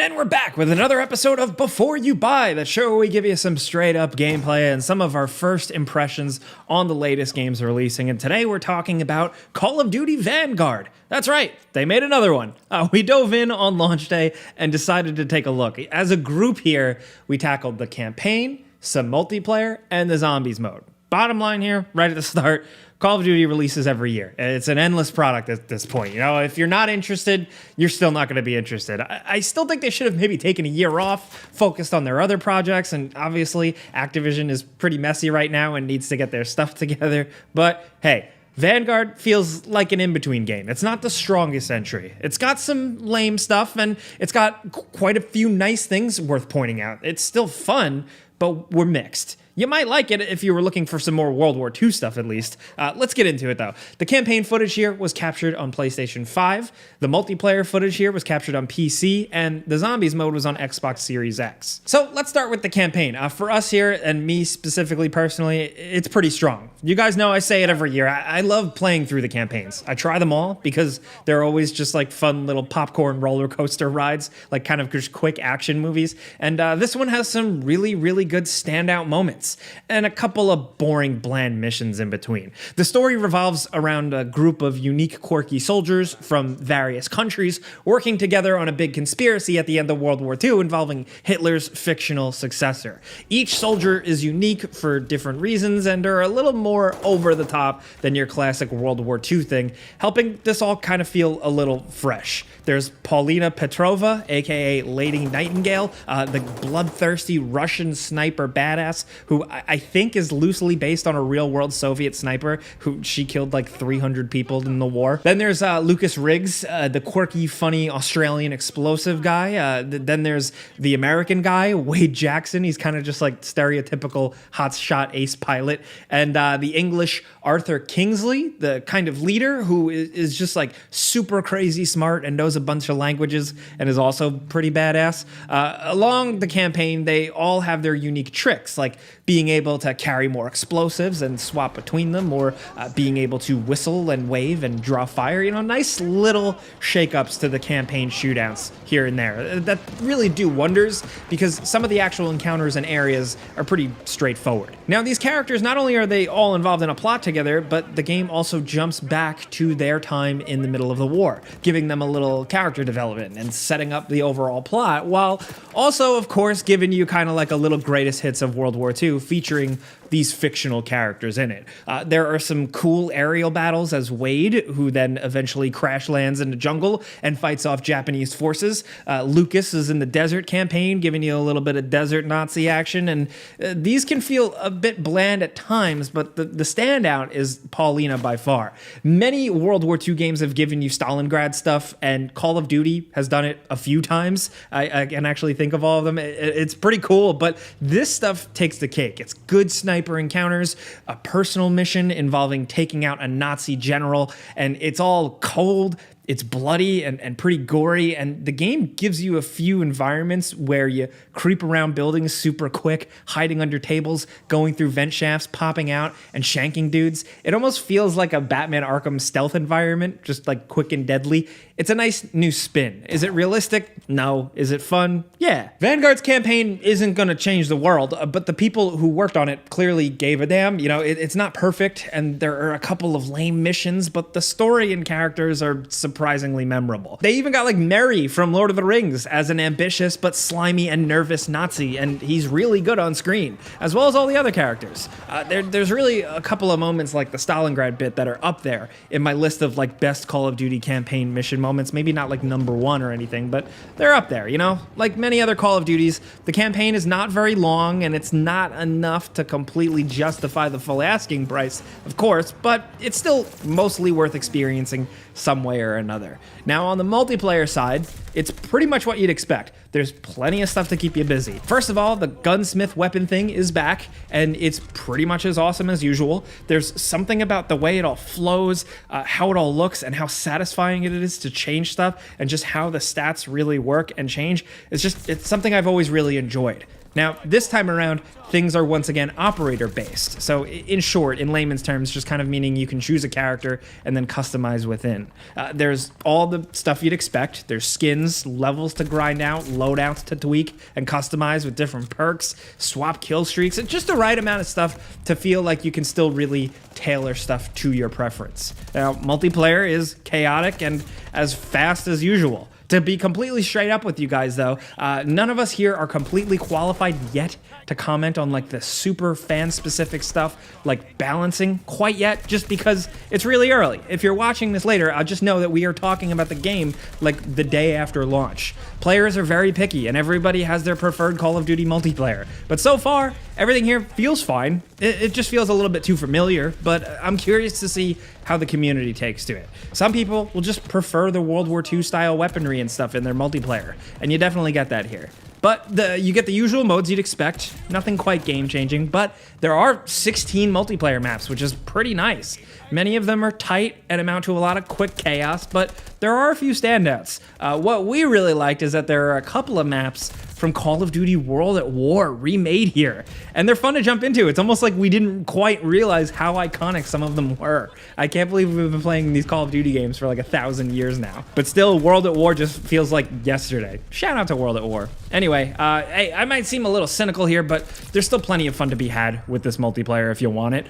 And we're back with another episode of Before You Buy, the show where we give you some straight up gameplay and some of our first impressions on the latest games releasing. And today we're talking about Call of Duty Vanguard. That's right, they made another one. We dove in on launch day and decided to take a look. As a group here, we tackled the campaign, some multiplayer, and the zombies mode. Bottom line here, right at the start, Call of Duty releases every year. It's an endless product at this point. You know, if you're not interested, you're still not going to be interested. I still think they should have maybe taken a year off, focused on their other projects, and obviously Activision is pretty messy right now and needs to get their stuff together. But hey, Vanguard feels like an in-between game. It's not the strongest entry. It's got some lame stuff, and it's got quite a few nice things worth pointing out. It's still fun, but we're mixed. You might like it if you were looking for some more World War II stuff, at least. Let's get into it, though. The campaign footage here was captured on PlayStation 5. The multiplayer footage here was captured on PC, and the zombies mode was on Xbox Series X. So let's start with the campaign. For us here, and me specifically personally, it's pretty strong. You guys know I say it every year. I love playing through the campaigns. I try them all because they're always just like fun little popcorn roller coaster rides, like kind of just quick action movies. And this one has some really, really good standout moments and a couple of boring, bland missions in between. The story revolves around a group of unique, quirky soldiers from various countries working together on a big conspiracy at the end of World War II involving Hitler's fictional successor. Each soldier is unique for different reasons and are a little more over the top than your classic World War II thing, helping this all kind of feel a little fresh. There's Paulina Petrova, aka Lady Nightingale, the bloodthirsty Russian sniper badass who I think is loosely based on a real-world Soviet sniper who she killed like 300 people in the war. Then there's Lucas Riggs, the quirky, funny Australian explosive guy. Then there's the American guy, Wade Jackson. He's kind of just like stereotypical hotshot ace pilot. And the English Arthur Kingsley, the kind of leader who is just like super crazy smart and knows a bunch of languages and is also pretty badass. Along the campaign, they all have their unique tricks, like being able to carry more explosives and swap between them, or being able to whistle and wave and draw fire. You know, nice little shakeups to the campaign shootouts here and there that really do wonders because some of the actual encounters and areas are pretty straightforward. Now, these characters, not only are they all involved in a plot together, but the game also jumps back to their time in the middle of the war, giving them a little character development and setting up the overall plot, while also, of course, giving you kind of like a little greatest hits of World War II, featuring these fictional characters in it. There are some cool aerial battles as Wade, who then eventually crash lands in the jungle and fights off Japanese forces. Lucas is in the desert campaign, giving you a little bit of desert Nazi action, and these can feel a bit bland at times, but the standout is Paulina by far. Many World War II games have given you Stalingrad stuff, and Call of Duty has done it a few times. I can actually think of all of them. It's pretty cool, but this stuff takes the cake. It's good sniper encounters, a personal mission involving taking out a Nazi general, and it's all cold. It's bloody and pretty gory, and the game gives you a few environments where you creep around buildings super quick, hiding under tables, going through vent shafts, popping out, and shanking dudes. It almost feels like a Batman Arkham stealth environment, just like quick and deadly. It's a nice new spin. Is it realistic? No. Is it fun? Yeah. Vanguard's campaign isn't going to change the world, but the people who worked on it clearly gave a damn. You know, it's not perfect, and there are a couple of lame missions, but the story and characters are surprisingly memorable. They even got like Merry from Lord of the Rings as an ambitious but slimy and nervous Nazi, and he's really good on screen, as well as all the other characters. There's really a couple of moments like the Stalingrad bit that are up there in my list of like best Call of Duty campaign mission moments. Maybe not like number one or anything, but they're up there, you know? Like many other Call of Duties, the campaign is not very long, and it's not enough to completely justify the full asking price, of course, but it's still mostly worth experiencing some way or another. Now, on the multiplayer side, it's pretty much what you'd expect. There's plenty of stuff to keep you busy. First of all, the gunsmith weapon thing is back, and it's pretty much as awesome as usual. There's something about the way it all flows, how it all looks, and how satisfying it is to change stuff, and just how the stats really work and change. It's something I've always really enjoyed. Now, this time around, things are once again operator-based. So in short, in layman's terms, just kind of meaning you can choose a character and then customize within. There's all the stuff you'd expect. There's skins, levels to grind out, loadouts to tweak and customize with different perks, swap kill streaks, and just the right amount of stuff to feel like you can still really tailor stuff to your preference. Now, multiplayer is chaotic and as fast as usual. To be completely straight up with you guys, though, none of us here are completely qualified yet to comment on like the super fan-specific stuff like balancing quite yet, just because it's really early. If you're watching this later, I'll just know that we are talking about the game like the day after launch. Players are very picky, and everybody has their preferred Call of Duty multiplayer. But so far, everything here feels fine. It just feels a little bit too familiar, but I'm curious to see how the community takes to it. Some people will just prefer the World War II style weaponry and stuff in their multiplayer, and you definitely get that here. But you get the usual modes you'd expect, nothing quite game-changing, but there are 16 multiplayer maps, which is pretty nice. Many of them are tight and amount to a lot of quick chaos, but there are a few standouts. What we really liked is that there are a couple of maps from Call of Duty World at War remade here, and they're fun to jump into. It's almost like we didn't quite realize how iconic some of them were. I can't believe we've been playing these Call of Duty games for like 1,000 years now, but still, World at War just feels like yesterday. Shout out to World at War. Anyway, hey, I might seem a little cynical here, but there's still plenty of fun to be had with this multiplayer if you want it.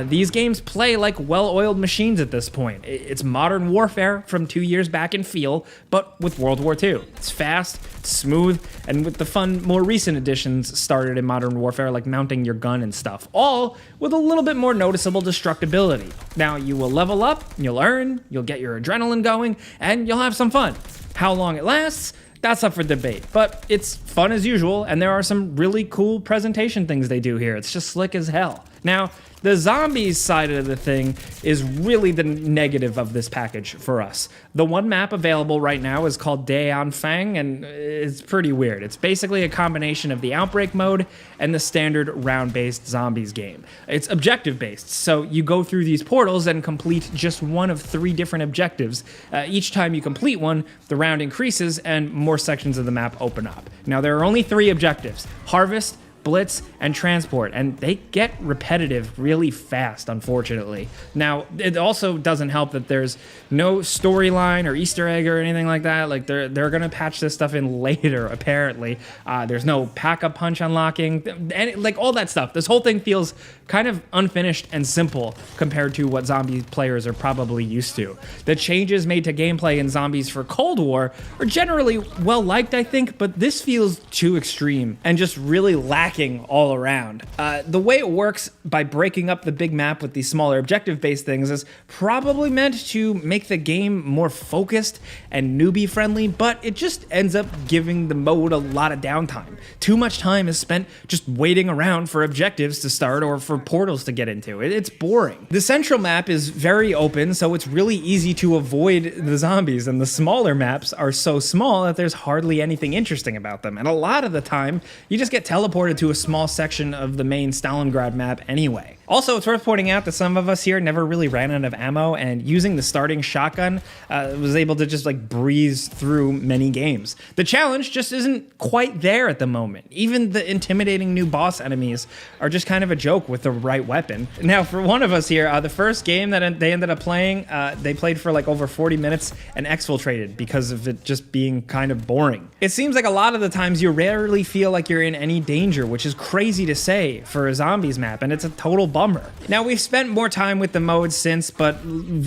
These games play like well-oiled machines at this point. It's modern warfare from 2 years back in feel, but with World War II. It's fast, smooth, and with the fun, more recent additions started in Modern Warfare, like mounting your gun and stuff, all with a little bit more noticeable destructibility. Now, you will level up, you'll earn, you'll get your adrenaline going, and you'll have some fun. How long it lasts? That's up for debate, but it's fun as usual, and there are some really cool presentation things they do here. It's just slick as hell. Now, the zombies side of the thing is really the negative of this package for us. The one map available right now is called Daeon Fang, and it's pretty weird. It's basically a combination of the Outbreak mode and the standard round-based zombies game. It's objective-based, so you go through these portals and complete just one of 3 different objectives. Each time you complete one, the round increases and more sections of the map open up. Now, there are only 3 objectives: Harvest, Blitz, and Transport, and they get repetitive really fast, unfortunately. Now, it also doesn't help that there's no storyline or Easter egg or anything like that. Like, they're gonna patch this stuff in later, apparently. There's no pack-a-punch unlocking, and like all that stuff. This whole thing feels kind of unfinished and simple compared to what zombie players are probably used to. The changes made to gameplay in Zombies for Cold War are generally well-liked, I think, but this feels too extreme and just really lacking all around. The way it works by breaking up the big map with these smaller objective-based things is probably meant to make the game more focused and newbie-friendly, but it just ends up giving the mode a lot of downtime. Too much time is spent just waiting around for objectives to start or for portals to get into. It's boring. The central map is very open, so it's really easy to avoid the zombies, and the smaller maps are so small that there's hardly anything interesting about them, and a lot of the time, you just get teleported to a small section of the main Stalingrad map anyway. Also, it's worth pointing out that some of us here never really ran out of ammo, and using the starting shotgun was able to just like breeze through many games. The challenge just isn't quite there at the moment. Even the intimidating new boss enemies are just kind of a joke with the right weapon. Now, for one of us here, the first game that they ended up playing, they played for like over 40 minutes and exfiltrated because of it just being kind of boring. It seems like a lot of the times you rarely feel like you're in any danger, which is crazy to say for a zombies map, and it's a total bummer. Now, we've spent more time with the modes since, but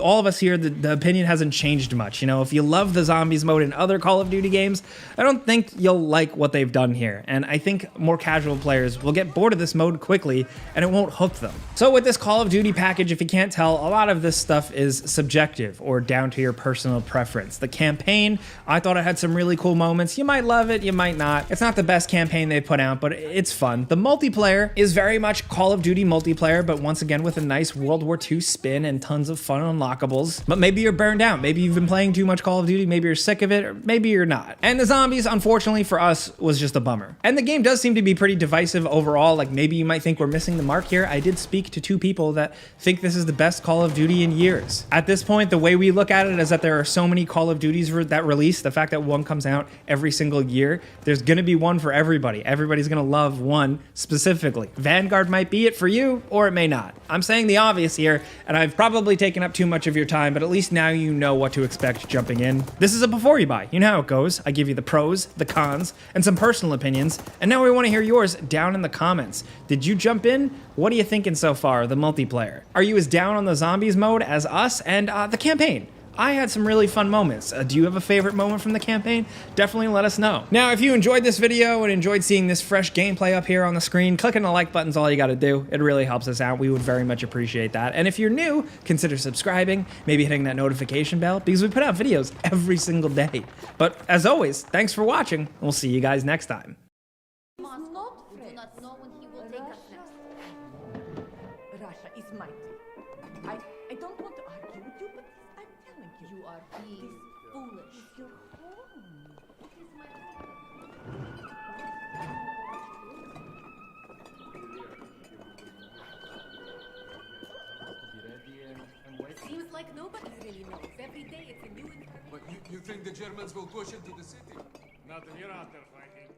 all of us here, the opinion hasn't changed much. You know, if you love the zombies mode in other Call of Duty games, I don't think you'll like what they've done here, and I think more casual players will get bored of this mode quickly, and it won't hook them. So with this Call of Duty package, if you can't tell, a lot of this stuff is subjective or down to your personal preference. The campaign, I thought it had some really cool moments. You might love it, you might not. It's not the best campaign they've put out, but it's fun. The multiplayer is very much Call of Duty multiplayer multiplayer, but once again with a nice World War II spin and tons of fun unlockables. But maybe you're burned out. Maybe you've been playing too much Call of Duty. Maybe you're sick of it, or maybe you're not. And the zombies, unfortunately for us, was just a bummer. And the game does seem to be pretty divisive overall. Like, maybe you might think we're missing the mark here. I did speak to 2 people that think this is the best Call of Duty in years. At this point, the way we look at it is that there are so many Call of Duties that release, the fact that one comes out every single year, there's gonna be one for everybody. Everybody's gonna love one specifically. Vanguard might be it for you, or it may not. I'm saying the obvious here, and I've probably taken up too much of your time, but at least now you know what to expect jumping in. This is a before you buy. You know how it goes. I give you the pros, the cons, and some personal opinions, and now we want to hear yours down in the comments. Did you jump in? What are you thinking so far, the multiplayer? Are you as down on the zombies mode as us? And the campaign? I had some really fun moments. Do you have a favorite moment from the campaign? Definitely let us know. Now, if you enjoyed this video and enjoyed seeing this fresh gameplay up here on the screen, clicking the like button's all you gotta do. It really helps us out. We would very much appreciate that. And if you're new, consider subscribing, maybe hitting that notification bell, because we put out videos every single day. But as always, thanks for watching. We'll see you guys next time. Must not do not know when he will take us next. Russia is mighty. I don't want to argue with you, but I'm telling you. You are being foolish. It's your home. It is my home. Seems like nobody really knows. Every day it's a new information. But you think the Germans will push into the city? Not when you're out there fighting.